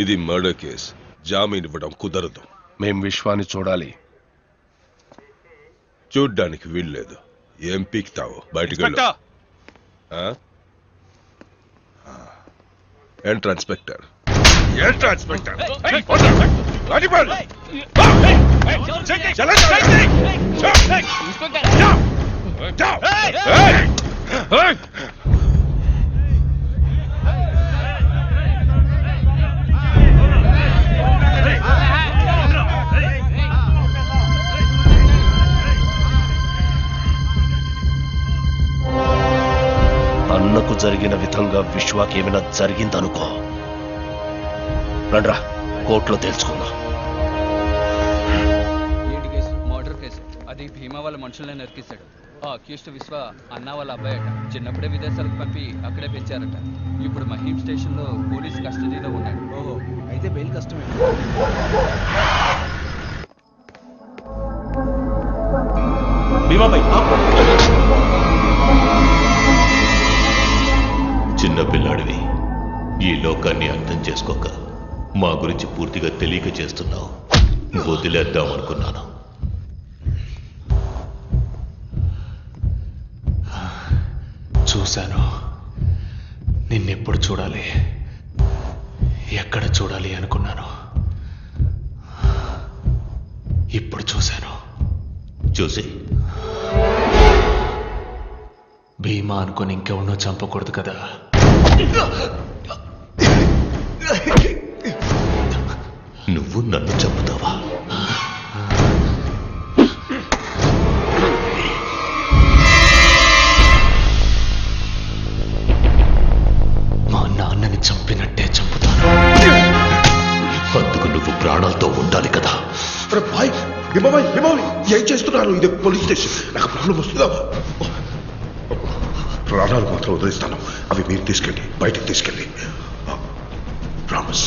ఇది murder case, జామీన్ ఇవ్వడం కుదరదు. మేం విశ్వాన్ని చూడాలి. చూడ్డానికి వీల్లేదు. ఏం పీక్తావు? బయటికి వెళ్ళు. Enter inspector. Enter inspector. అన్నకు జరిగిన విధంగా విశ్వాకి ఏమైనా జరిగిందనుకో, రండ్రా కోర్టులో తెలుసుకుందాం. ఏంటి కేసు? Murder case. అది భీమా వాళ్ళ మనుషులనే నరికిస్తాడు. ఆ అక్యూస్డ్ విశ్వ అన్న వాళ్ళ అబ్బాయి అట. చిన్నప్పుడే విదేశాలకు పంపి అక్కడే పెంచారట. ఇప్పుడు మహీం స్టేషన్ లో పోలీస్ కస్టడీలో ఉన్నాడు. ఓహో, అయితే బెయిల్ కష్టమే. చిన్నపిల్లాడివి, ఈ లోకాన్ని అర్థం చేసుకోక మా గురించి పూర్తిగా తెలియక చేస్తున్నావు. వదిలేద్దామనుకున్నాను. చూశాను. నిన్నెప్పుడు చూడాలి, ఎక్కడ చూడాలి అనుకున్నాను. ఇప్పుడు చూశాను. చూసి భీమా అనుకుని ఇంకెవరినో చంపకూడదు కదా. నువ్వు నన్ను చంపుతావా? మా నాన్నని చంపినట్టే చంపుతాను. అందుకు నువ్వు ప్రాణాలతో ఉండాలి కదా. ఏం చేస్తున్నారు? ఇది పోలీస్ స్టేషన్. నాకు ప్రాబ్లం వస్తుందా? ప్రాణాలు మాత్రం వదిలిస్తాను. అవి మీరు తీసుకెళ్ళి బయటకు తీసుకెళ్ళి. ప్రామిస్.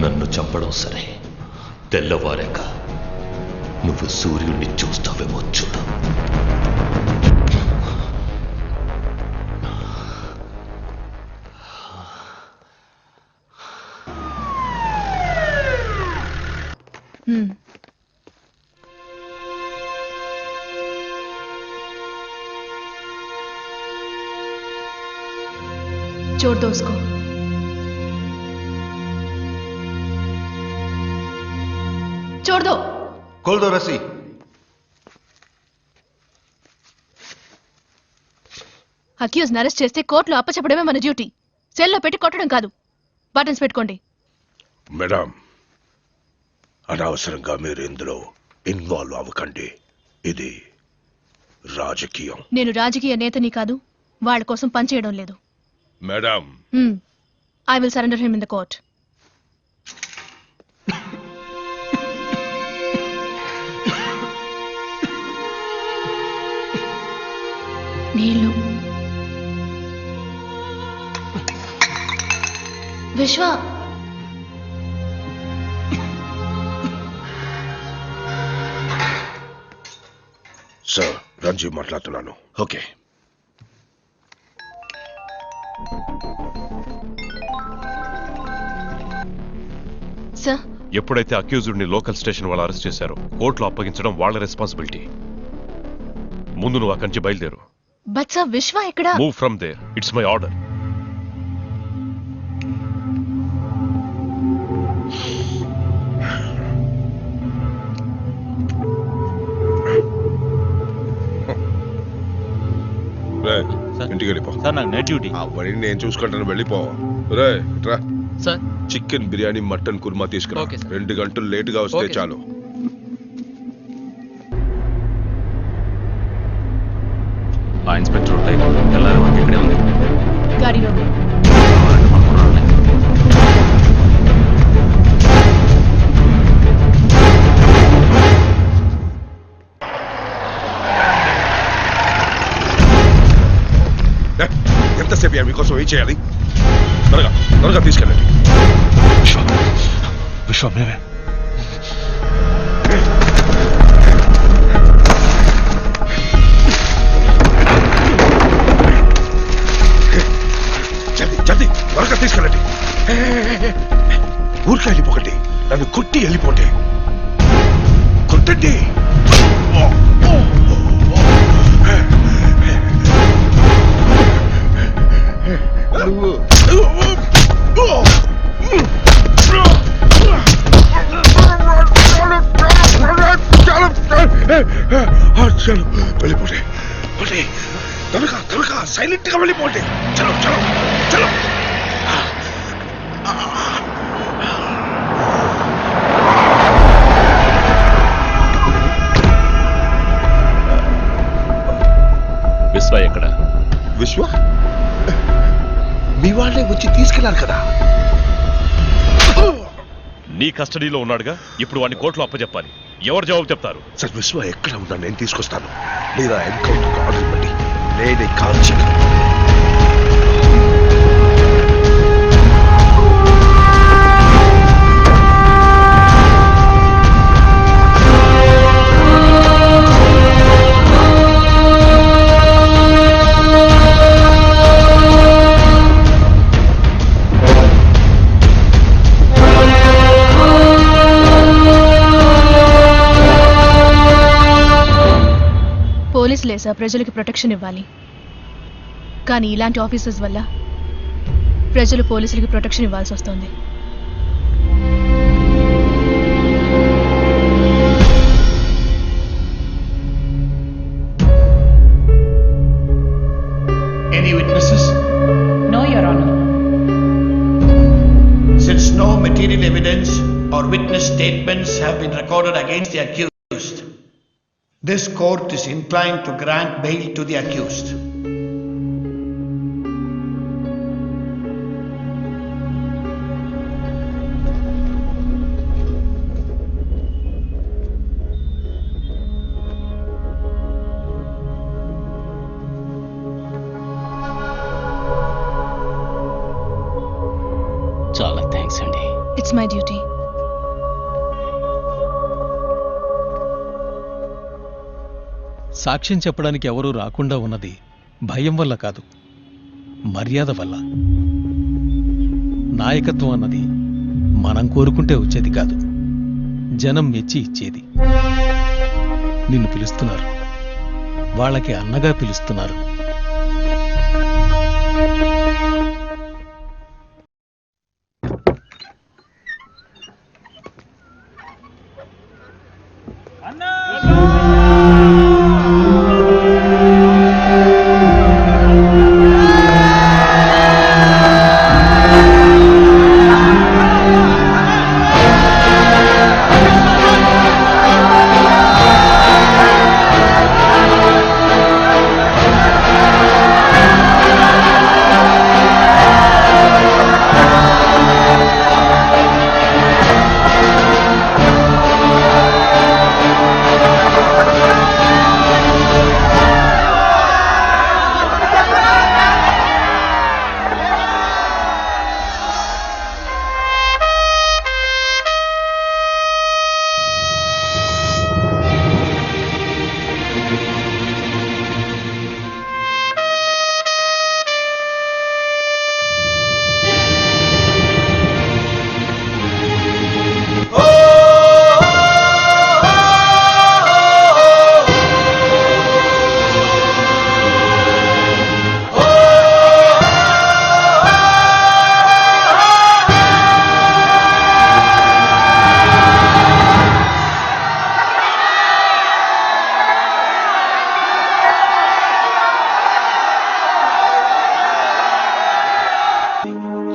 నన్ను చంపడం సరే, తెల్లవారాక నువ్వు సూర్యుడిని చూస్తావేమో చూడు. जोर दो उसको. छोड़ दो. खोल दो रस्सी. అక్యూజ్ అరెస్ట్ చేస్తే కోర్టులో అప్పచెప్పడమే మన డ్యూటీ. సెల్లో పెట్టి కొట్టడం కాదు. బటన్స్ పెట్టుకోండి. మేడం, అనవసరంగా మీరు ఇందులో ఇన్వాల్వ్ అవ్వకండి. ఇది రాజకీయం. నేను రాజకీయ నేతని కాదు. వాళ్ళ కోసం పనిచేయడం లేదు. Madam, I will surrender him in the court. నీళ్ళు. విశ్వ, సార్ రంజీవ్ మాట్లాడుతున్నాను. ఓకే. సార్, ఎప్పుడైతే అక్యూజ్డ్ ని లోకల్ స్టేషన్ వాళ్ళు అరెస్ట్ చేశారో కోర్టులో అప్పగించడం వాళ్ళ రెస్పాన్సిబిలిటీ. ముందు నువ్వు అక్కడి నుంచి బయలుదేరు. బట్ సార్, విశ్వ ఎక్కడ? Move from there. It's my order. ఇంటికి వెళ్ళిపో. సార్, నాకు నైట్ డ్యూటీ. అవన్నీ నేను చూసుకుంటాను. వెళ్ళిపో. రే రా. Sir, chicken biryani, mutton korma తీసుకురా. Okay sir. 2 గంటలు లేటుగా వస్తే ఓకే చాలు. ఆ ఇన్స్పెక్టర్ తెల్లారి వరకు ఇక్కడే ఉంది. గాడిలో. ఎంతసేపు మీకోసం ఏం చేయాలి? త్వరగా త్వరగా తీసుకెళ్ళండి. విశ్వ, మేమే. ఊరికి వెళ్ళిపోకండి, నన్ను కొట్టి వెళ్ళిపోండి. కొట్టండి. చలో వెళ్ళిపోండి, త్వరగా త్వరగా సైలెంట్ గా వెళ్ళిపోండి. చలో చలో చలో. విశ్వ ఎక్కడ? విశ్వ మీ వాళ్ళే వచ్చి తీసుకెళ్లారు కదా. నీ కస్టడీలో ఉన్నాడుగా, ఇప్పుడు వాడిని కోర్టులో అప్పచెప్పాలి. ఎవరు జవాబు చెప్తారు? సార్ విశ్వ ఎక్కడ ఉన్నా నేను తీసుకొస్తాను. లేదా ఎన్కౌంటర్ ఆర్డర్ ఇవ్వండి, నేనే కాల్చి. పోలీసులే సార్ ప్రజలకి ప్రొటెక్షన్ ఇవ్వాలి, కానీ ఇలాంటి ఆఫీసర్స్ వల్ల ప్రజలు పోలీసులకి ప్రొటెక్షన్ ఇవ్వాల్సి వస్తుంది. Any witnesses? No, Your Honor. Since no material evidence or witness statements have been recorded against the accused, this court is inclined to grant bail to the accused. చాలా thanks అండి. It's my duty. సాక్ష్యం చెప్పడానికి ఎవరూ రాకుండా ఉన్నది భయం వల్ల కాదు, మర్యాద వల్ల. నాయకత్వం అన్నది మనం కోరుకుంటే వచ్చేది కాదు, జనం మెచ్చి ఇచ్చేది. నిన్ను పిలుస్తున్నారు, వాళ్ళకి అన్నగా పిలుస్తున్నారు.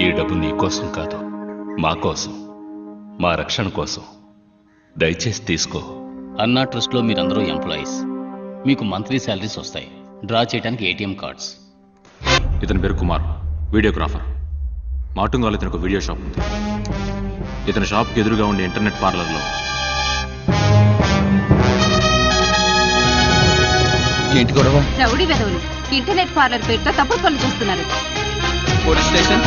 ఈ డబ్బు నీ కోసం కాదు, మా కోసం, మా రక్షణ కోసం. దయచేసి తీసుకో. అన్నా ట్రస్ట్లో మీరందరూ ఎంప్లాయీస్, మీకు మంత్లీ శాలరీస్ వస్తాయి. డ్రా చేయడానికి ఏటీఎం కార్డ్స్. ఇతని పేరు కుమార్, వీడియోగ్రాఫర్. మాటుంగాలో ఇతనికి ఒక వీడియో షాప్ ఉంది. ఇతని షాప్కి ఎదురుగా ఉండే ఇంటర్నెట్ పార్లర్లో ఏంటి గొడవ? రౌడీ వెధవులు ఇంటర్నెట్ పార్లర్ పేరుతో తప్పుడు పనులు చేస్తున్నారు. Police station.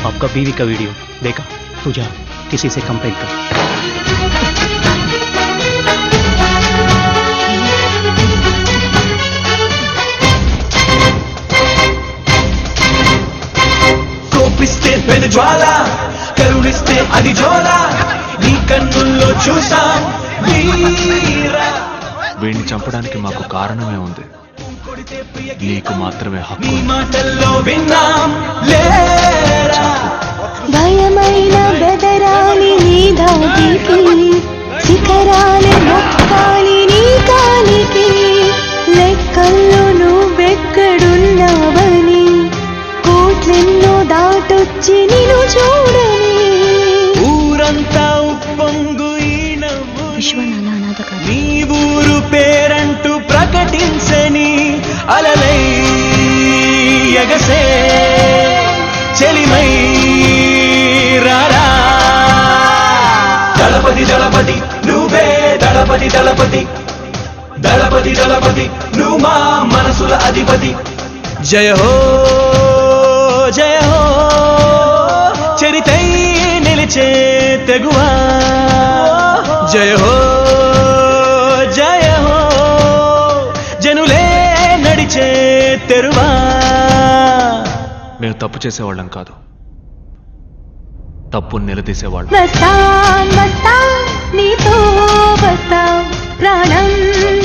आपका बीवी का वीडियो देखा, तू जा किसी से कंप्लेंट कर. పెను జ్వాల కరుణిస్తే అది జోల నీ కన్నుల్లో చూసాం వీరా. వీడిని చంపడానికి మాకు కారణమే ఉంది, నీకు మాత్రమే హక్కు. నీ మాటల్లో విన్నాం లేరా. భయమైన బెదరాలి నీ దాటికి, శిఖరాలే మొక్కాలి నీ కాలికి, లెక్కల్లో నువ్వెక్కడున్నావని కోట్లెన్నో దాటొచ్చి నిన్ను చూడని. ఊరంతా ఉప్పొంగు ఈ నవ్వు విశ్వనాథ అనాథ కాదు. నీ ఊరు పేరంటూ ప్రకటించని అలలై ఎగసే చెలిమై రారా. దళపతి దళపతి నువ్వే దళపతి దళపతి, దళపతి దళపతి నువ్వు మా మనసుల అధిపతి. జయ హో జయ హో చరితై నిలిచే తెగువా. జయ హో జయ హో జనులే నడిచే తెరువా. మేము తప్పు చేసేవాళ్ళం కాదు, తప్పుని నిలదీసేవాళ్ళం. వస్తాం వస్తాం నీతో వస్తాం, ప్రాణం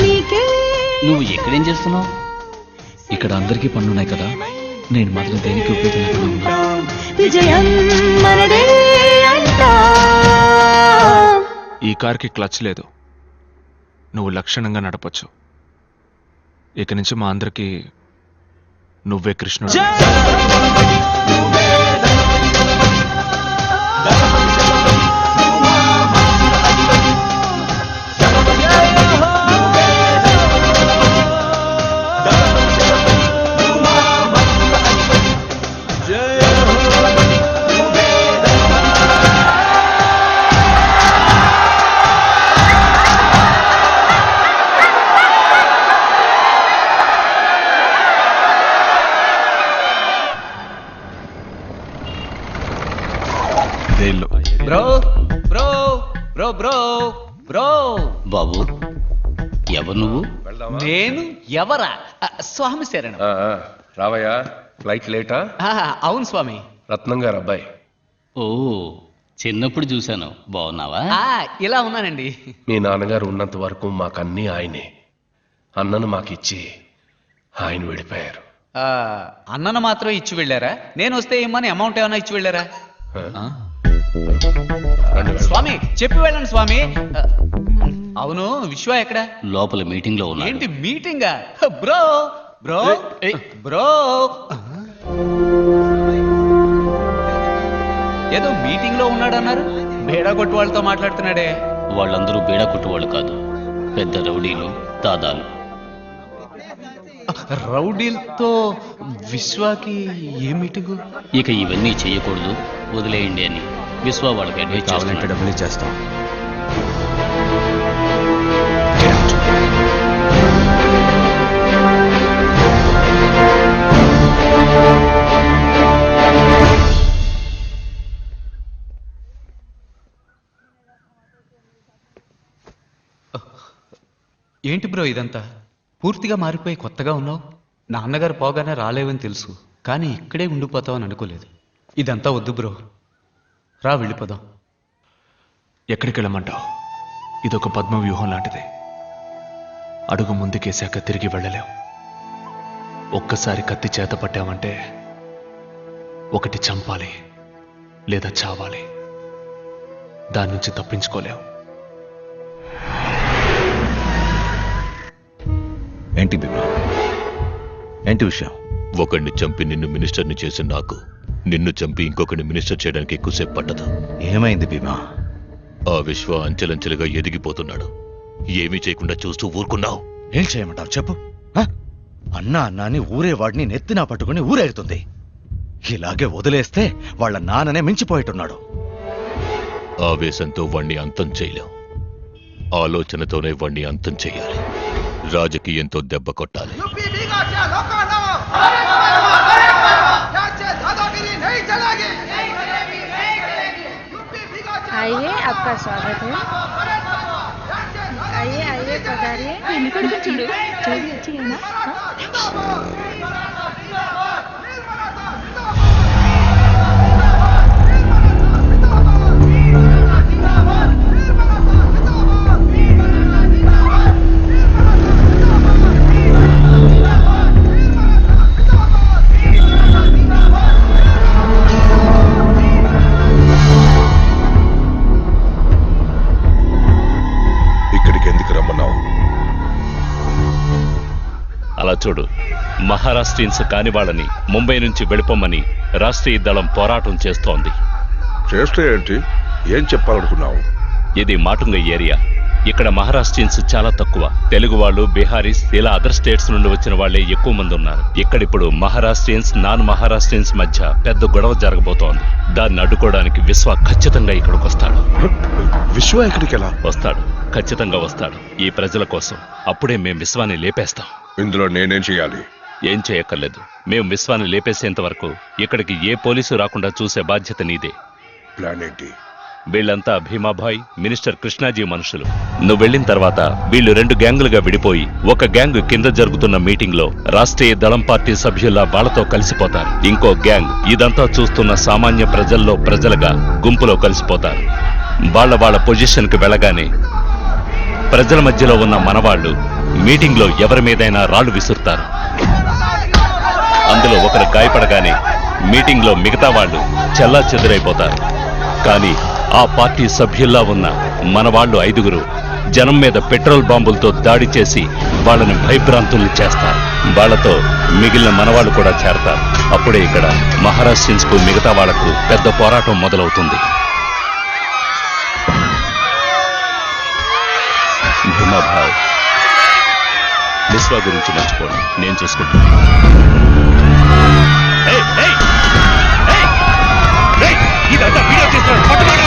నీకే. నువ్వు ఎక్కడేం చేస్తున్నావు? ఇక్కడ అందరికీ పనులున్నాయి కదా, నేను మాత్రం దేనికి ఉపయోగించకుండా ఉన్నా. విజయం మనదే అంటా. ఈ కార్కి క్లచ్ లేదు, నువ్వు లక్షణంగా నడపచ్చు. ఇక నుంచి మా అందరికీ నువ్వే కృష్ణుడు. Bro bro bro bro bro. బాబు, ఎవరు నువ్వు? నేను ఎవరా? స్వామి శరణం. రావయ్యా, ఫ్లైట్ లేటా? అవును స్వామి. రత్నం గారు అబ్బాయి. ఓ, చిన్నప్పుడు చూశాను. బాగున్నావా? ఇలా ఉన్నానండి. మీ నాన్నగారు ఉన్నంత వరకు మాకన్నీ ఆయనే. అన్నను మాకిచ్చి ఆయన వెళ్ళిపోయారు. అన్నను మాత్రం ఇచ్చి వెళ్ళారా? నేను వస్తే ఏమని అమౌంట్ ఏమైనా ఇచ్చి వెళ్ళారా? స్వామి చెప్పి వెళ్ళండి స్వామి. అవును, విశ్వ ఎక్కడ? లోపల మీటింగ్ లో ఉన్నా. ఏంటి మీటింగా? బ్రో బ్రో బ్రో, ఏదో మీటింగ్ లో ఉన్నాడన్నారు. బేడా కొట్టు వాళ్ళతో మాట్లాడుతున్నాడే. వాళ్ళందరూ బేడా కొట్టువాళ్ళు కాదు, పెద్ద రౌడీలు, దాదాలు. రౌడీలతో విశ్వాకి ఏ మీటింగు? ఇక ఇవన్నీ చెయ్యకూడదు, వదిలేయండి అని విశ్వ వాళ్ళకి అడ్వైజ్ కావాలంటే డబ్బులు ఇచ్చేస్తాం. ఏంటి బ్రో ఇదంతా? పూర్తిగా మారిపోయి కొత్తగా ఉన్నావు. నాన్నగారు పోగానే రాలేవని తెలుసు, కానీ ఇక్కడే ఉండిపోతావని అనుకోలేదు. ఇదంతా వద్దు బ్రో, రా వెళ్ళిపోదాం. ఎక్కడికి వెళ్ళమంటావు? ఇదొక పద్మ వ్యూహం లాంటిది. అడుగు ముందుకేసాక తిరిగి వెళ్ళలేం. ఒక్కసారి కత్తి చేత పట్టామంటే ఒకటి చంపాలి లేదా చావాలి. దాని నుంచి తప్పించుకోలేం. ఏంటి బిడ్డ, ఏంటి విషయం? ఒకడిని చంపి నిన్ను మినిస్టర్ని చేసి నాకు, నిన్ను చంపి ఇంకొకరిని మినిస్టర్ చేయడానికి ఎక్కువసేపు పట్టదు. ఏమైంది భీమా? ఆ విశ్వ అంచెలంచెలుగా ఎదిగిపోతున్నాడు. ఏమీ చేయకుండా చూస్తూ ఊరుకున్నావు. ఏం చేయమంటావు చెప్పు. అన్నా అన్నాని ఊరేవాడిని నెత్తినా పట్టుకుని ఊరేగుతుంది. ఇలాగే వదిలేస్తే వాళ్ళ నాన్ననే మించిపోయేట్టున్నాడు. ఆవేశంతో వాణ్ణి అంతం చేయలేం. ఆలోచనతోనే వాణ్ణి అంతం చేయాలి. రాజకీయంతో దెబ్బ కొట్టాలి. आइए, आपका स्वागत है. आइए आइए पधारिए. చూడు వచ్చి కదా. అలా చూడు, మహారాష్ట్రియన్స్ కాని వాళ్ళని ముంబై నుంచి వెళ్ళిపోమని రాష్ట్రీయ దళం పోరాటం చేస్తోంది. చేస్తే ఏంటి? ఏం చెప్పాలనుకున్నావు? ఇది మాటుంగ ఏరియా. ఇక్కడ మహారాష్ట్రియన్స్ చాలా తక్కువ. తెలుగు వాళ్ళు, బీహారీస్, ఇలా అదర్ స్టేట్స్ నుండి వచ్చిన వాళ్లే ఎక్కువ మంది ఉన్నారు. ఇక్కడిప్పుడు మహారాష్ట్రియన్స్, నాన్ మహారాష్ట్రియన్స్ మధ్య పెద్ద గొడవ జరగబోతోంది. దాన్ని అడ్డుకోవడానికి విశ్వ ఖచ్చితంగా ఇక్కడికి వస్తాడు. విశ్వ ఇక్కడికి ఎలా వస్తాడు? ఖచ్చితంగా వస్తాడు, ఈ ప్రజల కోసం. అప్పుడే మేం విశ్వాన్ని లేపేస్తాం. ఇందులో నేనేం చేయాలి? ఏం చేయక్కర్లేదు. మేం విశ్వాన్ని లేపేసేంత వరకు ఇక్కడికి ఏ పోలీసు రాకుండా చూసే బాధ్యత నీదే. ప్లాన్ ఏంటి? వీళ్ళంతా భీమాభాయ్, మినిస్టర్ కృష్ణాజీ మనుషులు. నువ్వు వెళ్ళిన తర్వాత వీళ్ళు 2 గ్యాంగులుగా విడిపోయి ఒక గ్యాంగ్ కింద జరుగుతున్న మీటింగ్ లో రాష్ట్రీయ దళం పార్టీ సభ్యుల్లా వాళ్లతో కలిసిపోతారు. ఇంకో గ్యాంగ్ ఇదంతా చూస్తున్న సామాన్య ప్రజల్లో ప్రజలుగా గుంపులో కలిసిపోతారు. వాళ్ళ పొజిషన్ కి వెళ్ళగానే ప్రజల మధ్యలో ఉన్న మనవాళ్లు మీటింగ్ లో ఎవరి మీదైనా రాళ్లు విసురుతారు. అందులో ఒకరు గాయపడగానే మీటింగ్ లో మిగతా వాళ్ళు చెల్లా చెదురైపోతారు. కానీ ఆ పార్టీ సభ్యుల్లా ఉన్న మనవాళ్లు 5గురు జనం మీద పెట్రోల్ బాంబులతో దాడి చేసి వాళ్ళని భయభ్రాంతుల్ని చేస్తారు. వాళ్లతో మిగిలిన మనవాళ్లు కూడా చేరతారు. అప్పుడే ఇక్కడ మహారాష్ట్రియన్స్ కు మిగతా వాళ్లకు పెద్ద పోరాటం మొదలవుతుంది. భీమాభాయ్, విశ్వ గురించి మర్చిపోండి, నేను చూసుకుంటాను. ఇదంతా వీడియో చేస్తున్నాడు, పట్టుకోండి.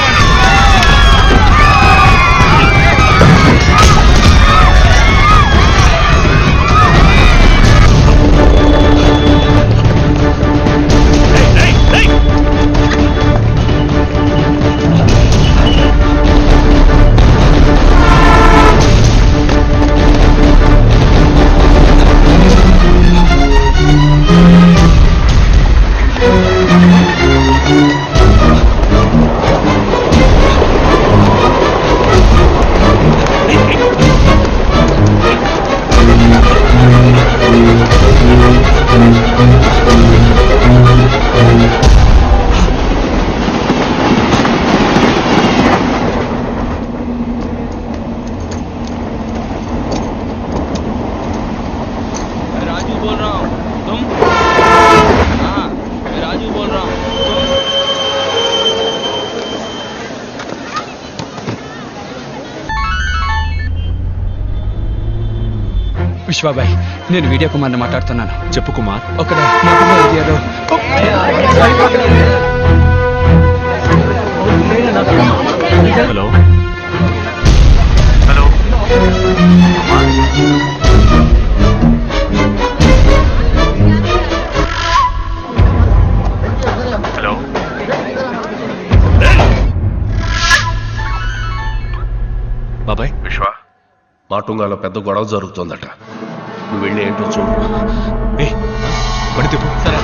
విశ్వాబాయ్, నేను వీడియో కుమార్ని మాట్లాడుతున్నాను. చెప్పు కుమార్. ఒక హలో హలో. బాబాయ్, విశ్వ, మాటుంగాలో పెద్ద గొడవ జరుగుతోందట. నువ్వు వెళ్ళి ఏంటో చూడు. బండి తిప్పు. సరే.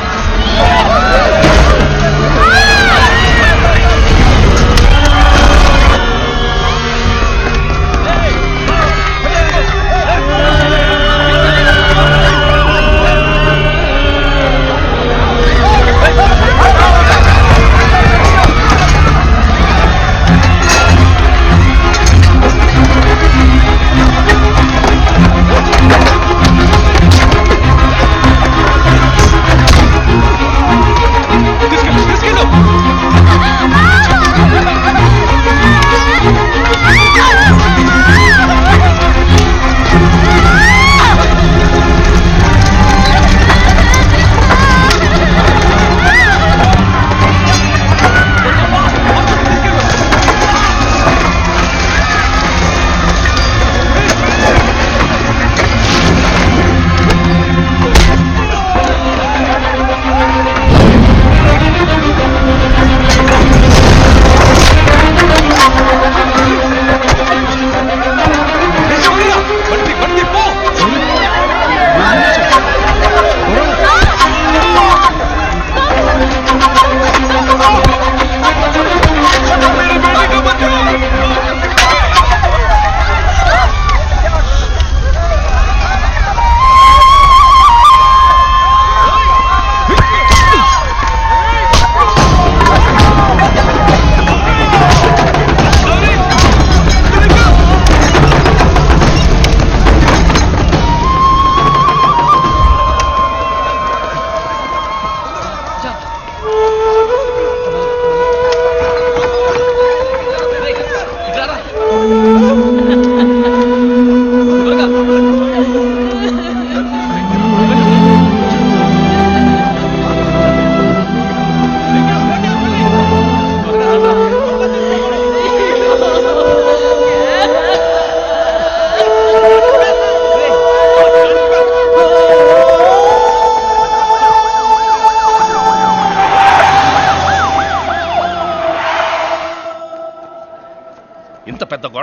తీసుకెళ్ళు.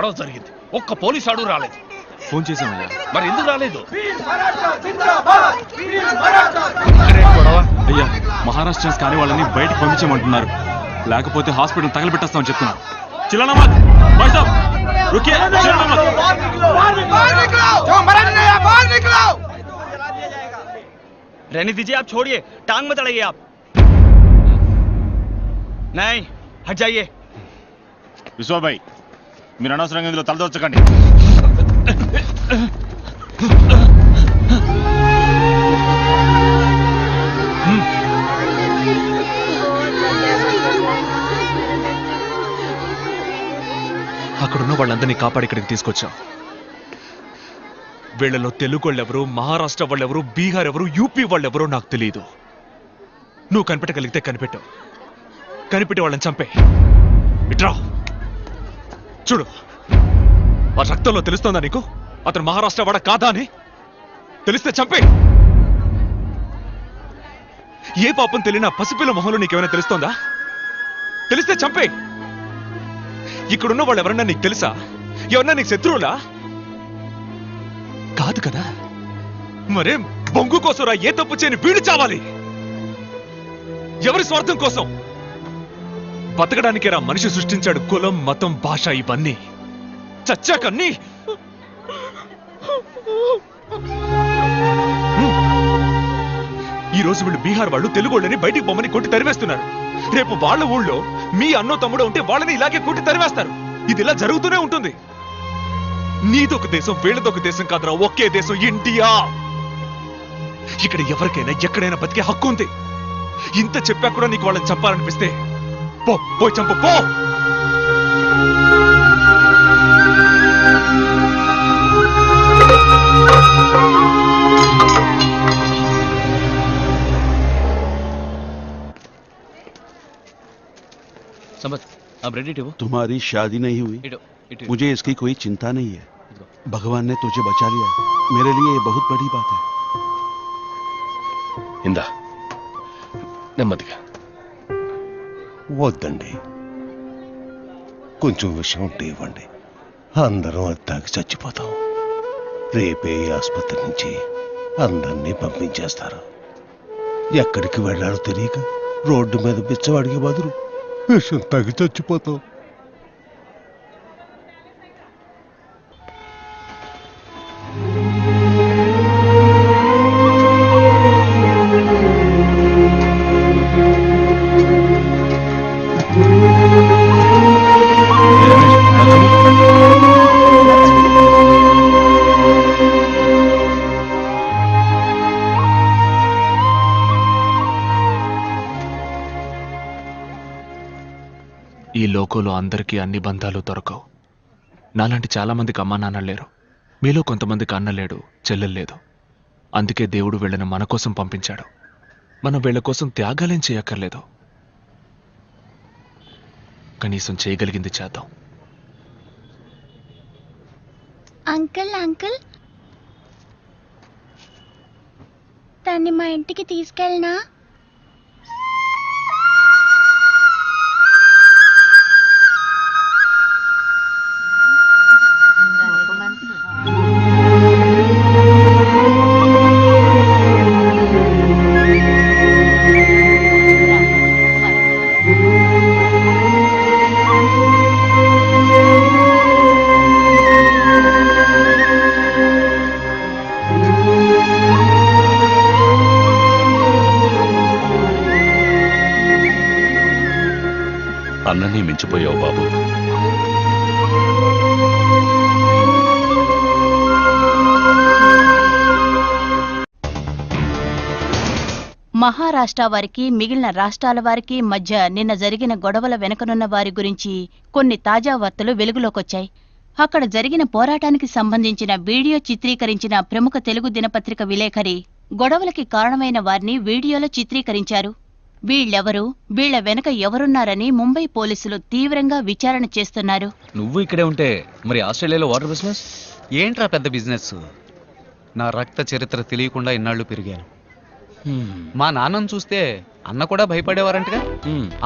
గొడవ జరిగింది. ఒక్క పోలీసు అడుగు రాలేదు. ఫోన్ చేసామయ్యా. మరి ఎందుకు రాలేదు? అయ్యా మహారాష్ట్రన్స్ కానీ వాళ్ళని బయటకు పంపించమంటున్నారు, లేకపోతే హాస్పిటల్ తగలబెట్టేస్తామని చెప్తున్నారు. చిల్లనమ్మా భాయ్ సాబ్ రుకియే, చిల్లనమ్మా. रहने दीजिए, आप छोड़िए, टांग मत अड़ाइए आप. नहीं, हट जाइए. విశ్వాబాయ్ మీరు అనవసరంగా ఇందులో తలదొచ్చకండి. అక్కడున్న వాళ్ళందరినీ కాపాడి ఇక్కడికి తీసుకొచ్చాం. వీళ్ళలో తెలుగు వాళ్ళెవరు, మహారాష్ట్ర వాళ్ళెవరు, బీహార్ ఎవరు, యూపీ వాళ్ళెవరో నాకు తెలియదు. నువ్వు కనిపెట్టగలిగితే కనిపెట్టావు, కనిపెట్టి వాళ్ళని చంపే. ఇట్రా చూడు, ఆ రక్తంలో తెలుస్తోందా నీకు అతను మహారాష్ట్ర వాడ కాదా అని? తెలిస్తే చంపే. ఏ పాపం తెలియనా పసిపిల్ల మొహంలో నీకేమైనా తెలుస్తోందా? తెలిస్తే చంపే. ఇక్కడున్న వాళ్ళు ఎవరన్నా నీకు తెలుసా? ఎవరన్నా నీకు శత్రువులా? కాదు కదా. మరేం బొంగు కోసరా ఏ తప్పు చేయని వీడు చావాలి? ఎవరి స్వార్థం కోసం? బతకడానికేరా మనిషి సృష్టించాడు కులం, మతం, భాష ఇవన్నీ. చచ్చాకన్నీ ఈ రోజు వీళ్ళు బీహార్ వాళ్ళు తెలుగు వాళ్ళని బయటికి బొమ్మని కొట్టి తరివేస్తున్నారు. రేపు వాళ్ళ ఊళ్ళో మీ అన్నో తమ్ముడో ఉంటే వాళ్ళని ఇలాగే కొట్టి తరివేస్తారు. ఇది ఇలా జరుగుతూనే ఉంటుంది. నీదొక దేశం, వీళ్ళదొక దేశం కాదురా, ఒకే దేశం ఇండియా. ఇక్కడ ఎవరికైనా ఎక్కడైనా బతికే హక్కు ఉంది. ఇంత చెప్పా కూడా నీకు వాళ్ళని చంపాలనిపిస్తే పో, పోయి చంపు పో. अब रेडी टेबो. तुम्हारी शादी नहीं हुई, मुझे इसकी कोई चिंता नहीं है. भगवान ने तुझे बचा लिया, मेरे लिए ये बहुत बड़ी बात है. ఇందా నెమ్మదిగా. వద్దండి, కొంచెం విషయం ఉంటే ఇవ్వండి. అందరం అది తాగి చచ్చిపోతాం. రేపే ఈ ఆసుపత్రి నుంచి అందరినీ పంపించేస్తారు. ఎక్కడికి వెళ్ళాలో తెలియక రోడ్డు మీద బిచ్చవాడికి బదులు విషం తాగి చచ్చిపోతాం. ఈ లోకంలో అందరికీ అన్ని బంధాలు దొరకవు. నాలాంటి చాలా మందికి అమ్మా నాన్న లేరు. మీలో కొంతమందికి అన్న లేడు, చెల్లెలు లేదు. అందుకే దేవుడు వీళ్ళని మన కోసం పంపించాడు. మనం వీళ్ళ కోసం త్యాగాలేం చేయక్కర్లేదు. కనీసం చేయగలిగింది చేద్దాం. అంకుల్ అంకుల్, తన్ని మా ఇంటికి తీసుకెళ్ళనా? అన్నని మించిపోయావు బాబు. మహారాష్ట్ర వారికి మిగిలిన రాష్ట్రాల వారికి మధ్య నిన్న జరిగిన గొడవల వెనుకనున్న వారి గురించి కొన్ని తాజా వార్తలు వెలుగులోకొచ్చాయి. అక్కడ జరిగిన పోరాటానికి సంబంధించిన వీడియో చిత్రీకరించిన ప్రముఖ తెలుగు దినపత్రిక విలేఖరి గొడవలకి కారణమైన వారిని వీడియోలో చిత్రీకరించారు. వీళ్ళెవరు, వీళ్ల వెనక ఎవరున్నారని ముంబై పోలీసులు తీవ్రంగా విచారణ చేస్తున్నారు. నువ్వు ఇక్కడే ఉంటే మరి ఆస్ట్రేలియాలో వాటర్ బిజినెస్ ఏంట్రా? పెద్ద బిజినెస్. నా రక్త చరిత్ర తెలియకుండా ఇన్నాళ్ళు పెరిగాను. మా నాన్నను చూస్తే అన్న కూడా భయపడేవారంటగా.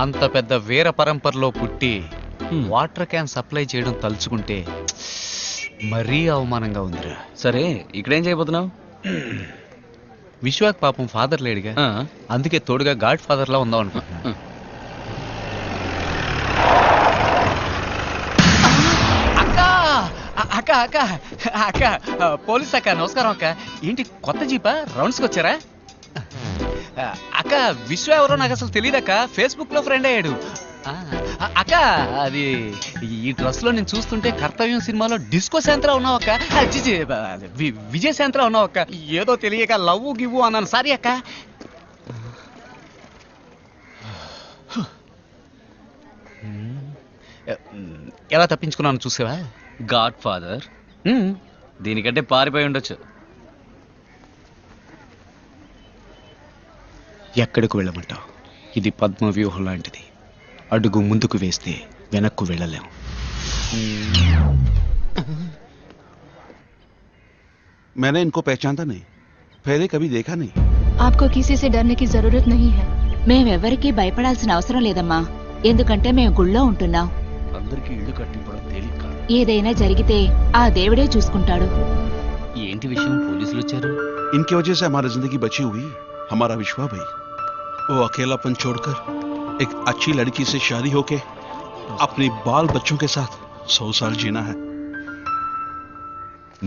అంత పెద్ద వీర పరంపరలో పుట్టి వాటర్ క్యాన్ సప్లై చేయడం తలుచుకుంటే మరీ అవమానంగా ఉందిరా. సరే ఇక్కడేం చేయబోతున్నావు? విశ్వాక్ పాపం ఫాదర్ లేడుగా, అందుకే తోడుగా గాడ్ ఫాదర్ లా ఉందాం అనుకుంటున్నా. అక్క అక్క అక్క పోలీస్ అక్క, నమస్కారం అక్క. ఏంటి కొత్త జీపా? రౌండ్స్కి వచ్చారా? అక్క విశ్వ ఎవరో నాకు అసలు తెలియదక్క, ఫేస్బుక్ లో ఫ్రెండ్ అయ్యాడు. అక్క అది ఈ డ్రెస్ లో నేను చూస్తుంటే కర్తవ్యం సినిమాలో డిస్కో శాంత్రా ఉన్నావక్క. విజయ్ శాంత్రా ఉన్నావక్క. ఏదో తెలియక లవ్ గివ్వు అన్నాను, సారీ అక్క. ఎలా తప్పించుకున్నాను చూసావా? గాడ్ ఫాదర్ దీనికంటే పారిపోయి ఉండొచ్చు. ఎక్కడికి వెళ్ళమంటావు? ఇది పద్మ వ్యూహం లాంటిది. అడుగు ముందుకు వేస్తే వెనక్కు వెళ్ళలేం. मैंने इनको पहचानता नहीं, पहले कभी देखा नहीं. आपको किसी से डरने की जरूरत नहीं है. మేమెవ్వరికీ భయపడాల్సిన అవసరం లేదమ్మా, ఎందుకంటే మేము గుళ్ళో ఉంటున్నాం. అందరికీ ఇల్లు కట్టింపడం తేలిక కాదు. ఏదైనా జరిగితే ఆ దేవుడే చూసుకుంటాడు. ఏంటి విషయం? పోలీసులు వచ్చారు. इनकी वजह से हमारी जिंदगी बची हुई. हमारा विश्वा भाई वो अकेलापन छोड़कर एक अच्छी लड़की से शादी होके अपने बाल बच्चों के साथ 100 साल जीना है.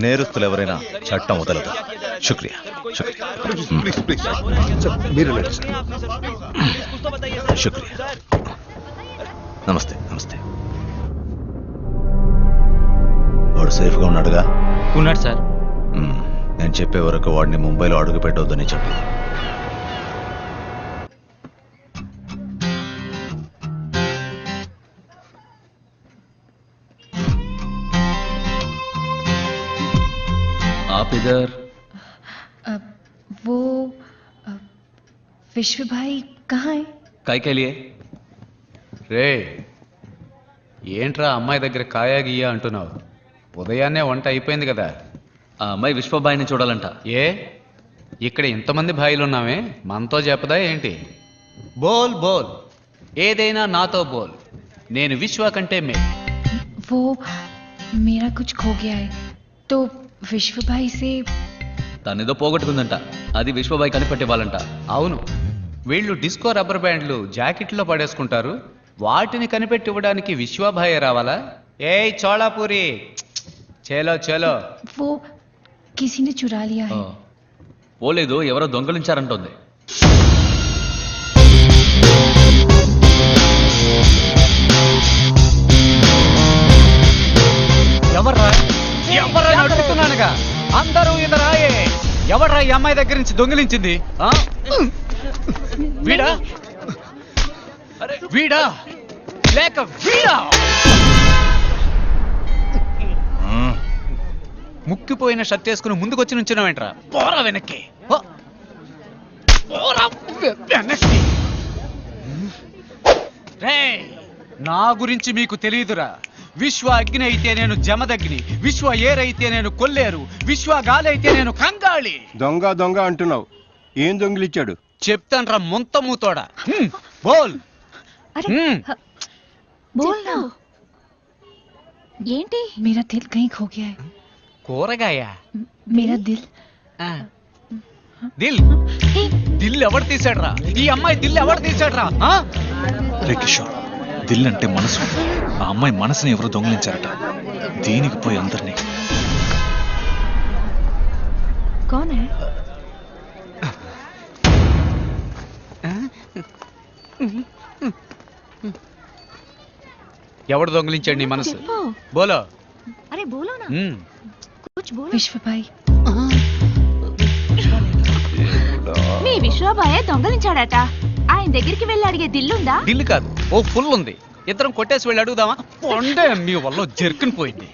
నేరస్తులు ఎవరైనా చట్టం వదలదు. శుక్రియా, శుక్రియా. శుక్రియా. నమస్తే, నమస్తే. వాడు సేఫ్గా ఉన్నాడుగా? ఉన్నాడు సార్. నేను చెప్పే వరకు వాడిని ముంబైలో అడుగు పెట్టవద్దని చెప్పు. आप इधर? वो विश्व भाई कहाँ है? काय के लिए? రే ఏంట్రా అమ్మాయి దగ్గర కాయా గీయా అంటున్నావు? ఉదయాన్నే వంట అయిపోయింది కదా. ఆ అమ్మాయి విశ్వబాయిని చూడాలంట. ఏ ఇక్కడ ఇంతమంది భాయిలు ఉన్నామే, మనతో చెప్పదా ఏంటి? బోల్ బోల్, ఏదైనా నాతో బోల్. నేను విశ్వ కంటే మే. वो मेरा कुछ खो गया है तो విశ్వ భాయ్ సే. తనేదో పోగొట్టుకుందంట, అది విశ్వబాయి కనిపెట్టివ్వాలంట. అవును, వీళ్ళు డిస్కో రబ్బర్ బ్యాండ్లు జాకెట్లో పడేసుకుంటారు, వాటిని కనిపెట్టివ్వడానికి విశ్వభాయ్ రావాలా? ఏయ్ చోళాపూరి, చేలో చేలో. वो किसी ने चुरा लिया है. పోలేదు, ఎవరో దొంగలించారంటోంది. ఎవర్రా ఎవర్రా అడుగుతున్నానుగా, అందరూ ఇదరాయే. ఎవర్రా ఈ అమ్మాయి దగ్గర నుంచి దొంగిలించింది? వీడా వీడా లేక వీడా? ముక్కిపోయిన షర్ట్ వేసుకుని ముందుకొచ్చి నుంచున్నావేంట్రా? పోరా వెనక్కి, పోరా వెనక్కి. నా గురించి మీకు తెలియదురా. విశ్వ అగ్ని అయితే నేను జమదగ్ని, విశ్వ ఏరైతే నేను కొల్లేరు, విశ్వ గాలి అయితే నేను కంగాళి. దొంగ దొంగ అంటున్నావు, ఏం దొంగిలిచ్చాడు? చెప్తాన్రా ముంత మూతోడా. బోల్. बोल ना. ఏంటి? मेरा दिल कहीं खो गया है. కూరగాయ? मेरा दिल. దిల్ దిల్ ఎవడు తీసాడ్రా? ఈ అమ్మాయి దిల్ ఎవడు తీసాడ్రా? రే కిషోర్, దిల్ అంటే మనసు. ఆ అమ్మాయి మనసుని ఎవరు దొంగిలించారట. దీనికి పోయి అందరినీ. कौन है? ఎవడు దొంగిలించాడు నీ మనసు? బోలో. अरे बोलो ना. कुछ बोलो. विश्व भाई. మీ విశ్వభాయ్ దొంగలించాడట. ఆయన దగ్గరికి వెళ్ళి అడిగే దిల్లుందా? దిల్లు కాదు, ఓ ఫుల్ ఉంది. ఇద్దరం కొట్టేసి వెళ్ళి అడుగుదామా? పొండే మీ వల్ల జర్కుని పోయింది.